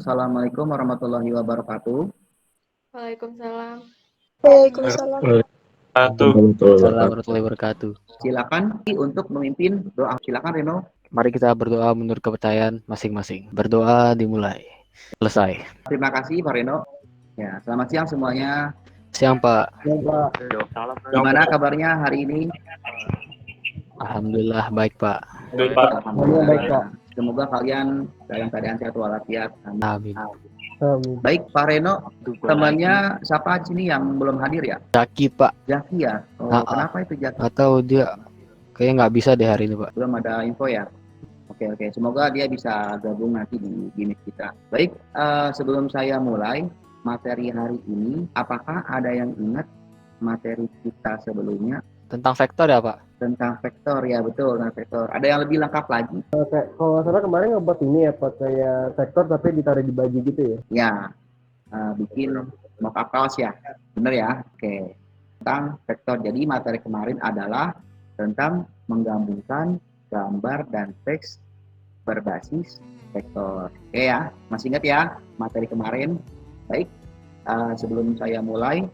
Assalamualaikum warahmatullahi wabarakatuh. Waalaikumsalam. Waalaikumsalam. Waalaikumsalam warahmatullahi wabarakatuh. Silakan untuk memimpin doa. Silakan Reno. Mari kita berdoa menurut kepercayaan masing-masing. Berdoa dimulai. Selesai. Terima kasih Pak Reno. Ya, selamat siang semuanya. Siang Pak. Gimana kabarnya hari ini? Alhamdulillah baik Pak. Alhamdulillah baik Pak. Semoga kalian dalam keadaan sehat walafiat. Amin. Baik Pak Reno, temannya siapa di sini yang belum hadir ya? Zaki Pak. Jaki ya. Oh, kenapa itu Jaki? Atau dia kayaknya nggak bisa deh hari ini Pak. Belum ada info ya. Oke, semoga dia bisa gabung nanti di gimmick kita. Baik, sebelum saya mulai materi hari ini, apakah ada yang ingat materi kita sebelumnya? Tentang vektor ya Pak? Tentang vektor, ya betul, tentang vektor. Ada yang lebih lengkap lagi? Kalau salah kemarin ngebuat ini ya Pak, kayak vektor tapi ditaruh di baju gitu ya? Ya, bikin mock-up kaos ya, bener ya? Oke, tentang vektor. Jadi materi kemarin adalah tentang menggabungkan gambar dan teks berbasis vektor. Oke ya, masih ingat ya materi kemarin? Baik, sebelum saya mulai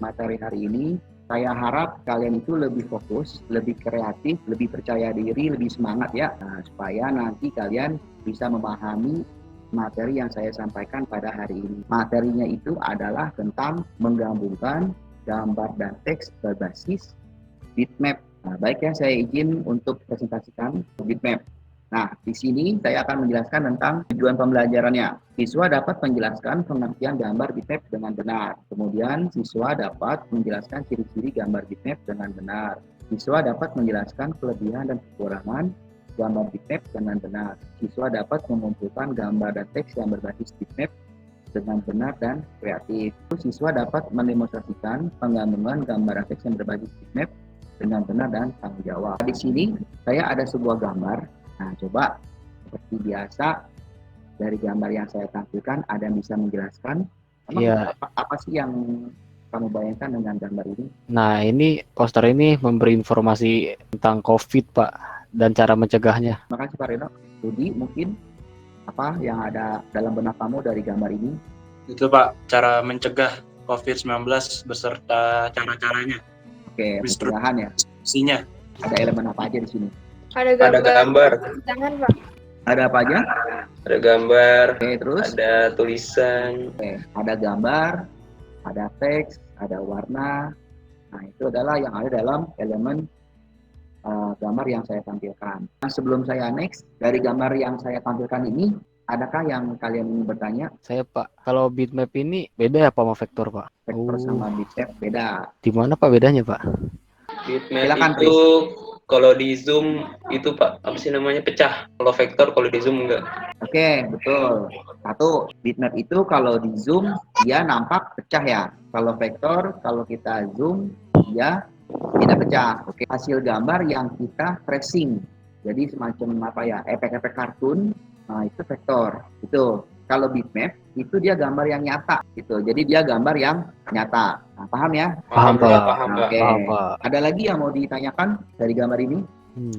materi hari ini, saya harap kalian itu lebih fokus, lebih kreatif, lebih percaya diri, lebih semangat ya, supaya nanti kalian bisa memahami materi yang saya sampaikan pada hari ini. Materinya itu adalah tentang menggabungkan gambar dan teks berbasis bitmap. Nah, baik ya, saya izin untuk presentasikan bitmap. Nah, di sini saya akan menjelaskan tentang tujuan pembelajarannya. Siswa dapat menjelaskan pengertian gambar bitmap dengan benar. Kemudian, siswa dapat menjelaskan ciri-ciri gambar bitmap dengan benar. Siswa dapat menjelaskan kelebihan dan kekurangan gambar bitmap dengan benar. Siswa dapat mengumpulkan gambar dan teks yang berbasis bitmap dengan benar dan kreatif. Siswa dapat mendemonstrasikan penggabungan gambar dan teks yang berbasis bitmap dengan benar dan tanggung jawab. Di sini saya ada sebuah gambar. Nah, coba seperti biasa dari gambar yang saya tampilkan, ada yang bisa menjelaskan apa sih yang kamu bayangkan dengan gambar ini? Nah, ini poster ini memberi informasi tentang COVID Pak dan cara mencegahnya. Terima kasih Pak Reno. Jadi mungkin apa yang ada dalam benak kamu dari gambar ini? Itu Pak, cara mencegah COVID-19 beserta cara-caranya. Oke, pencegahan ya. Isinya. Ada elemen apa aja di sini? Ada gambar. Jangan Pak. Ada apa aja? Ada gambar. Oke, terus? Ada tulisan. Oke, ada gambar, ada teks, ada warna. Nah, itu adalah yang ada dalam elemen gambar yang saya tampilkan. Nah, sebelum saya next, dari gambar yang saya tampilkan ini, adakah yang kalian ingin bertanya? Saya Pak, kalau bitmap ini beda ya Pak sama vektor Pak? Vektor sama bitmap beda. Di mana Pak bedanya Pak? Bitmap Silakan, itu kalau di zoom itu Pak, apa sih namanya, pecah. Kalau vektor kalau di zoom enggak. Oke, betul. Satu, bitmap itu kalau di zoom dia nampak pecah ya. Kalau vektor, kalau kita zoom dia tidak pecah. Oke, hasil gambar yang kita tracing. Jadi semacam apa ya, efek-efek kartun. Nah, itu vektor. Itu. Kalau bitmap itu dia gambar yang nyata gitu. Jadi dia gambar yang nyata. Nah, paham ya? Paham Pak. Oke. Paham Pak. Ada lagi yang mau ditanyakan dari gambar ini?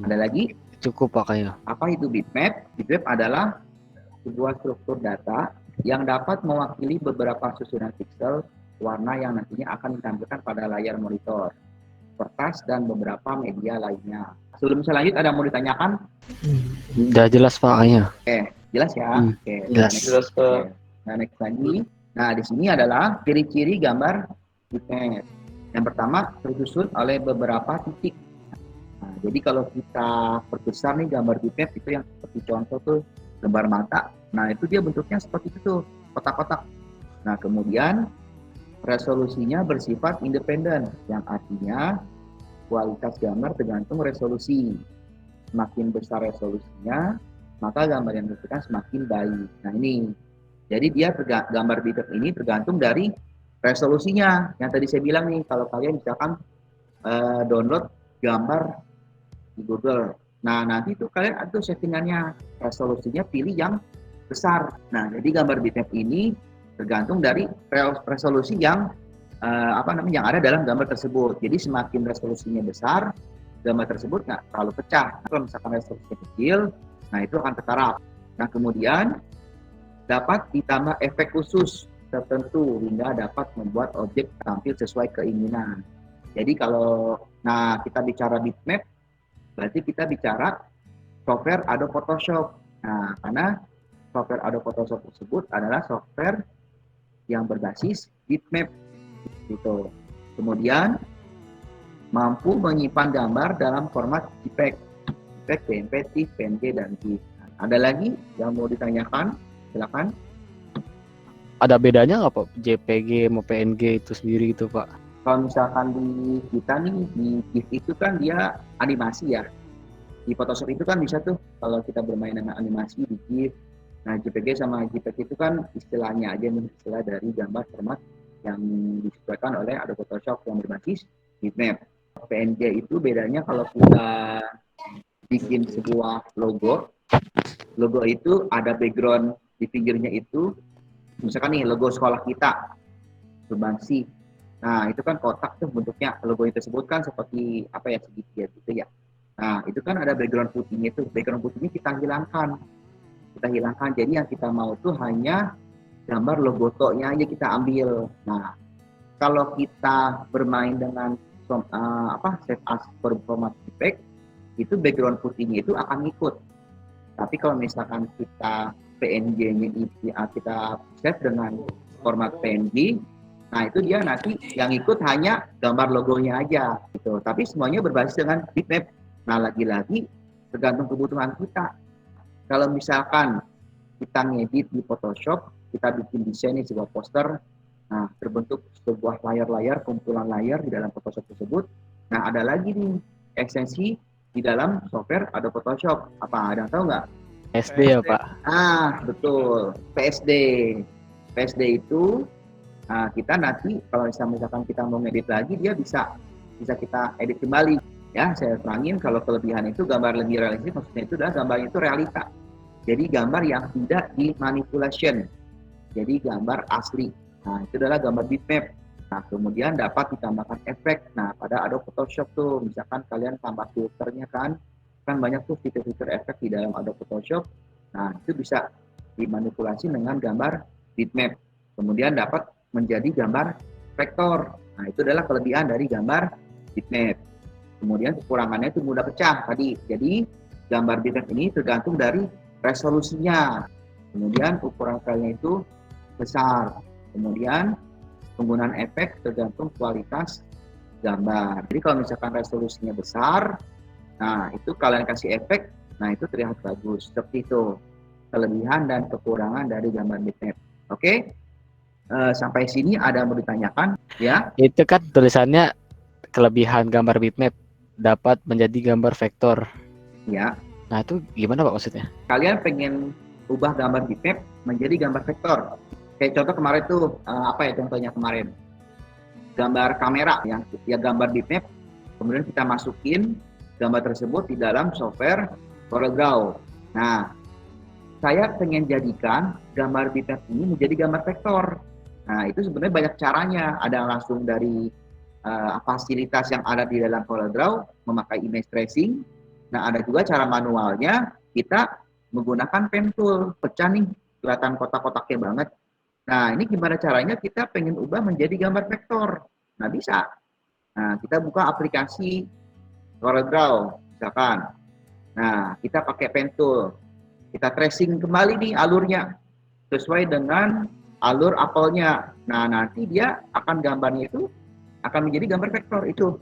Ada lagi? Cukup Pak kayaknya. Apa itu bitmap? Bitmap adalah sebuah struktur data yang dapat mewakili beberapa susunan pixel warna yang nantinya akan ditampilkan pada layar monitor, kertas, dan beberapa media lainnya. Sebelum saya lanjut, ada yang mau ditanyakan? Udah jelas Pak kayaknya. Oke, jelas ya? Oke, jelas. Jelas Pak. Nah, next lagi. Nah, di sini adalah ciri-ciri gambar bitmap. Yang pertama, tersusun oleh beberapa titik. Nah, jadi kalau kita perbesar nih gambar bitmap itu yang seperti contoh tuh gambar mata. Nah, itu dia bentuknya seperti itu tuh, kotak-kotak. Nah, kemudian resolusinya bersifat independen, yang artinya kualitas gambar tergantung resolusi. Semakin besar resolusinya, maka gambar yang dihasilkan semakin baik. Nah, ini. Jadi dia gambar bitmap ini tergantung dari resolusinya. Yang tadi saya bilang nih, kalau kalian misalkan download gambar di Google. Nah, nanti itu kalian ada settingannya, resolusinya pilih yang besar. Nah, jadi gambar bitmap ini tergantung dari resolusi yang yang ada dalam gambar tersebut. Jadi semakin resolusinya besar, gambar tersebut nggak terlalu pecah. Kalau misalkan resolusinya kecil, nah itu akan tertarap. Nah, kemudian dapat ditambah efek khusus tertentu hingga dapat membuat objek tampil sesuai keinginan. Jadi kalau kita bicara bitmap, berarti kita bicara software Adobe Photoshop. Nah, karena software Adobe Photoshop tersebut adalah software yang berbasis bitmap gitu. Kemudian mampu menyimpan gambar dalam format JPEG, PNG, TIFF, PNG, dan GIF. Ada lagi yang mau ditanyakan? Silakan. Ada bedanya nggak Pak JPG sama PNG itu sendiri gitu Pak? Kalau misalkan di kita nih, di GIF itu kan dia animasi ya. Di Photoshop itu kan bisa tuh kalau kita bermain dengan animasi di GIF. Nah, JPG sama JPEG itu kan istilahnya aja nih, istilah dari gambar format yang disesuaikan oleh Adobe Photoshop yang berbasis bitmap. PNG itu bedanya kalau kita bikin sebuah logo itu ada background di pinggirnya itu, misalkan nih logo sekolah kita, Sumbangsi. Nah, itu kan kotak tuh bentuknya, logo itu tersebut kan seperti apa ya, segitiga gitu ya. Nah, itu kan ada background putihnya itu. Background putihnya kita hilangkan. Jadi yang kita mau tuh hanya gambar logo nya aja kita ambil. Nah, kalau kita bermain dengan save as format JPEG, itu background putihnya itu akan ngikut. Tapi kalau misalkan kita PNG-nya kita save dengan format PNG, nah itu dia nanti yang ikut hanya gambar logonya aja gitu. Tapi semuanya berbasis dengan bitmap. Nah, lagi-lagi tergantung kebutuhan kita. Kalau misalkan kita ngedit di Photoshop, kita bikin desain sebuah poster, nah terbentuk sebuah layar-layar, kumpulan layar di dalam Photoshop tersebut. Nah, ada lagi nih ekstensi di dalam software Adobe Photoshop. Apa ada yang tahu nggak? SD ya Pak? Betul, PSD. PSD itu kita nanti kalau misalkan kita mau ngedit lagi, dia bisa kita edit kembali. Ya, saya terangin kalau kelebihan itu gambar lebih realistis, maksudnya itu adalah gambarnya itu realita. Jadi gambar yang tidak dimanipulation. Jadi gambar asli. Nah, itu adalah gambar bitmap. Nah, kemudian dapat ditambahkan efek. Nah, pada Adobe Photoshop tuh, misalkan kalian tambah filternya kan banyak tuh fitur-fitur efek di dalam Adobe Photoshop. Nah, itu bisa dimanipulasi dengan gambar bitmap. Kemudian dapat menjadi gambar vektor. Nah, itu adalah kelebihan dari gambar bitmap. Kemudian kekurangannya itu mudah pecah tadi. Jadi gambar bitmap ini tergantung dari resolusinya. Kemudian ukuran filenya itu besar. Kemudian penggunaan efek tergantung kualitas gambar. Jadi kalau misalkan resolusinya besar, nah itu kalian kasih efek, nah itu terlihat bagus. Seperti itu kelebihan dan kekurangan dari gambar bitmap. Oke? Sampai sini ada yang mau ditanyakan ya? Itu kan tulisannya kelebihan gambar bitmap dapat menjadi gambar vektor. Ya. Nah, itu gimana Pak maksudnya? Kalian pengen ubah gambar bitmap menjadi gambar vektor. Kayak contoh kemarin tuh contohnya kemarin gambar kamera yang gambar bitmap, kemudian kita masukin gambar tersebut di dalam software CorelDRAW. Nah, saya pengen jadikan gambar bitmap ini menjadi gambar vektor. Nah, itu sebenarnya banyak caranya. Ada langsung dari fasilitas yang ada di dalam CorelDRAW, memakai image tracing. Nah, ada juga cara manualnya, kita menggunakan pen tool. Pecah nih, kelihatan kotak-kotaknya banget. Nah, ini gimana caranya kita pengen ubah menjadi gambar vektor? Nah, bisa. Nah, kita buka aplikasi CorelDRAW, misalkan. Nah, kita pakai pen tool. Kita tracing kembali nih alurnya, sesuai dengan alur apelnya. Nah, nanti dia akan gambarnya itu akan menjadi gambar vektor itu.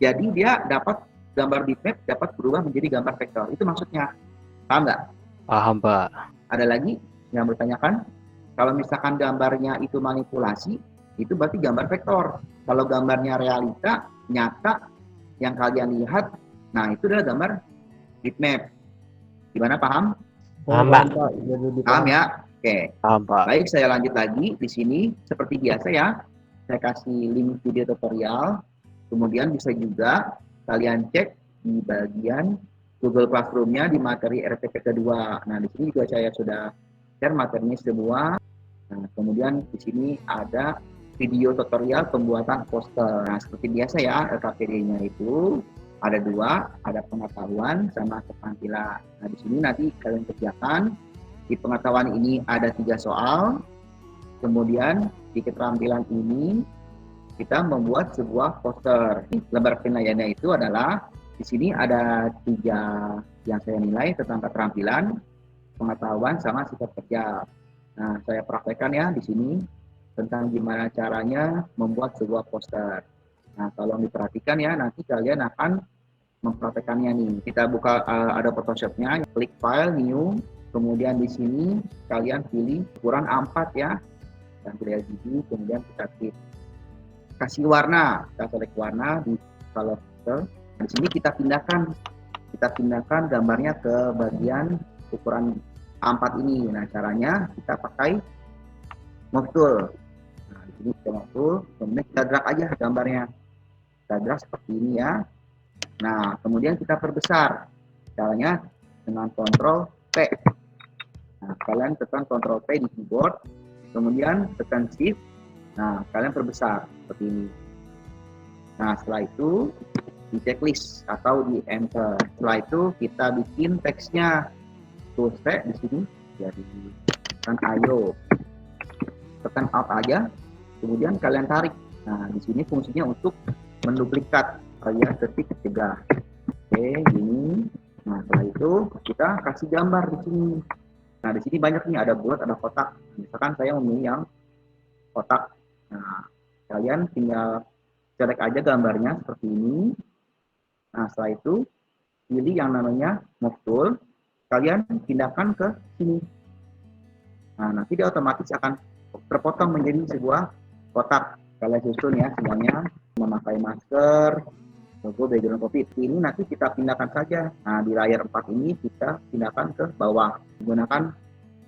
Jadi dia dapat gambar bitmap dapat berubah menjadi gambar vektor. Itu maksudnya. Paham nggak? Paham Pak. Ada lagi yang bertanyakan? Kalau misalkan gambarnya itu manipulasi, itu berarti gambar vektor. Kalau gambarnya realita, nyata, yang kalian lihat, nah itu adalah gambar bitmap. Gimana, paham? Paham, Pak. Paham ya? Oke. Paham Pak. Baik, saya lanjut lagi di sini. Seperti biasa ya, saya kasih link video tutorial. Kemudian bisa juga kalian cek di bagian Google Classroom-nya di materi RTP kedua. Nah, di sini juga saya sudah share materinya semua. Nah, kemudian di sini ada video tutorial pembuatan poster. Nah, seperti biasa ya, LKPD-nya itu ada dua, ada pengetahuan sama keterampilan. Nah, di sini nanti kalian kerjakan di pengetahuan ini ada 3 soal. Kemudian di keterampilan ini kita membuat sebuah poster. Lembar penilaiannya itu adalah di sini ada 3 yang saya nilai tentang keterampilan, pengetahuan, sama sikap kerja. Nah, saya praktekkan ya di sini tentang gimana caranya membuat sebuah poster. Nah, tolong diperhatikan ya, nanti kalian akan mempraktekannya nih. Kita buka ada Photoshop-nya, klik file, new, kemudian di sini kalian pilih ukuran A4 ya, dan pilih RGB, kemudian kita klik kasih warna, kita select warna di color filter. Di sini kita pindahkan gambarnya ke bagian ukuran A4 ini. Nah, caranya kita pakai move tool. Nah, di sini kita move tool, kemudian kita drag aja gambarnya. Kita drag seperti ini ya. Nah, kemudian kita perbesar. Caranya dengan Ctrl P. Nah, kalian tekan Ctrl P di keyboard, kemudian tekan Shift. Nah, kalian perbesar seperti ini. Nah, setelah itu di checklist atau di enter. Setelah itu kita bikin teksnya. Tuh, di sini jadi tekan ayo. Tekan Alt aja. Kemudian kalian tarik. Nah, di sini fungsinya untuk menduplikat alias ketik cegah. Oke, gini. Nah, setelah itu kita kasih gambar di sini. Nah, di sini banyak nih, ada bulat, ada kotak. Misalkan saya memilih yang kotak. Nah, kalian tinggal select aja gambarnya seperti ini. Nah, setelah itu pilih yang namanya move tool. Kalian pindahkan ke sini. Nah, nanti dia otomatis akan terpotong menjadi sebuah kotak. Kalian susun ya semuanya, memakai masker, logo background COVID. Ini nanti kita pindahkan saja. Nah, di layar 4 ini kita pindahkan ke bawah menggunakan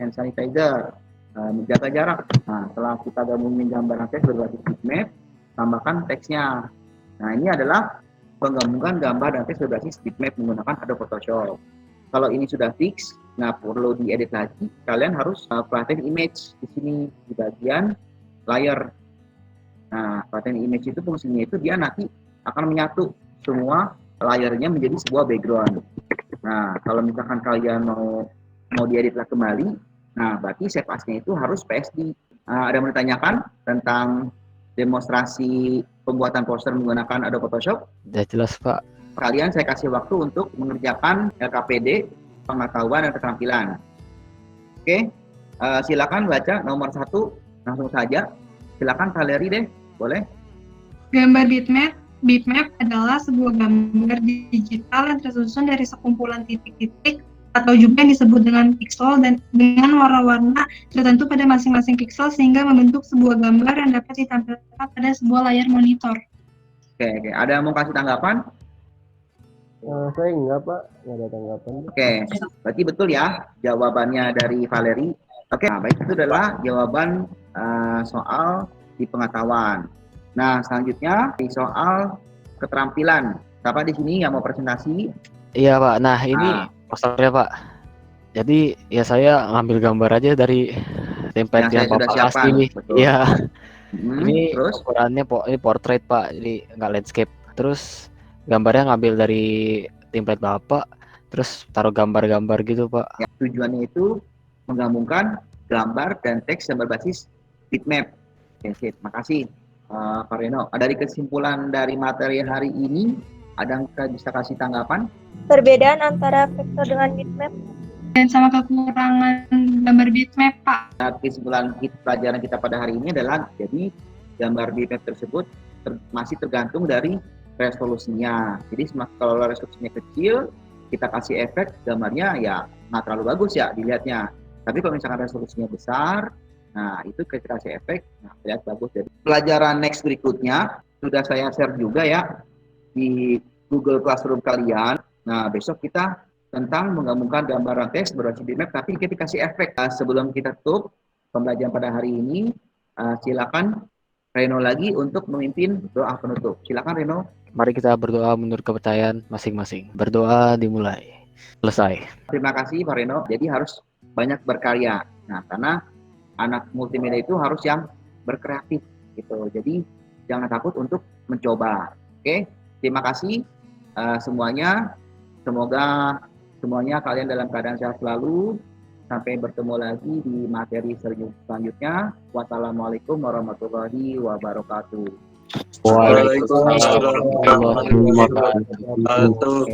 hand sanitizer, menjaga jarak. Nah, setelah kita gabungin gambar teks berbasis bitmap, tambahkan teksnya. Nah, ini adalah penggabungan gambar dan teks berbasis bitmap menggunakan Adobe Photoshop. Kalau ini sudah fix, nggak perlu diedit lagi, kalian harus flatten image di sini di bagian layar. Nah, flatten image itu fungsinya itu dia nanti akan menyatu semua layarnya menjadi sebuah background. Nah, kalau misalkan kalian mau diedit kembali, nah berarti save as-nya itu harus PSD. Ada yang ditanyakan tentang demonstrasi pembuatan poster menggunakan Adobe Photoshop? Udah jelas, Pak. Kalian saya kasih waktu untuk mengerjakan LKPD, pengetahuan dan keterampilan. Oke, silakan baca nomor 1 langsung saja. Silakan Valeri deh, boleh? Gambar bitmap adalah sebuah gambar digital yang tersusun dari sekumpulan titik-titik atau juga yang disebut dengan pixel dan dengan warna-warna tertentu pada masing-masing pixel sehingga membentuk sebuah gambar yang dapat ditampilkan pada sebuah layar monitor. Oke. Ada yang mau kasih tanggapan? Saya enggak, Pak. Nggak ada tanggapan. Oke, berarti betul ya jawabannya dari Valeri. Oke, nah, baik, itu adalah jawaban soal di pengetahuan. Nah, selanjutnya di soal keterampilan. Siapa di sini yang mau presentasi? Iya, Pak. Nah, ini posternya, Pak. Jadi ya saya ngambil gambar aja dari template yang sudah Bapak siapkan. kasih nih. Betul. Iya. Ini Terus? ukurannya ini portrait, Pak. Jadi nggak landscape. Terus gambarnya ngambil dari template Bapak. Terus taruh gambar-gambar gitu, Pak. Ya, tujuannya itu menggabungkan gambar dan teks yang berbasis bitmap. Oke, sip. Makasih, Pak Reno. Dari kesimpulan dari materi hari ini, ada yang bisa kasih tanggapan? Perbedaan antara vektor dengan bitmap. Dan sama kekurangan gambar bitmap, Pak. Nah, kesimpulan pelajaran kita pada hari ini adalah jadi gambar bitmap tersebut masih tergantung dari resolusinya. Jadi kalau resolusinya kecil, kita kasih efek gambarnya ya nggak terlalu bagus ya dilihatnya. Tapi kalau misalkan resolusinya besar, nah itu kita kasih efek, nah lihat bagus. Jadi pelajaran next berikutnya sudah saya share juga ya di Google Classroom kalian. Nah, besok kita tentang menggabungkan gambar dan teks berbasis bitmap, tapi kita kasih efek. Sebelum kita tutup pembelajaran pada hari ini, silakan Reno lagi untuk memimpin doa penutup. Silakan Reno. Mari kita berdoa menurut kepercayaan masing-masing. Berdoa dimulai. Selesai. Terima kasih Pak Reno. Jadi harus banyak berkarya. Nah, karena anak multimedia itu harus yang berkreatif gitu. Jadi jangan takut untuk mencoba. Oke, terima kasih semuanya. Semoga semuanya kalian dalam keadaan sehat selalu. Sampai bertemu lagi di materi selanjutnya. Wassalamualaikum warahmatullahi wabarakatuh. Waalaikumsalam warahmatullahi wabarakatuh.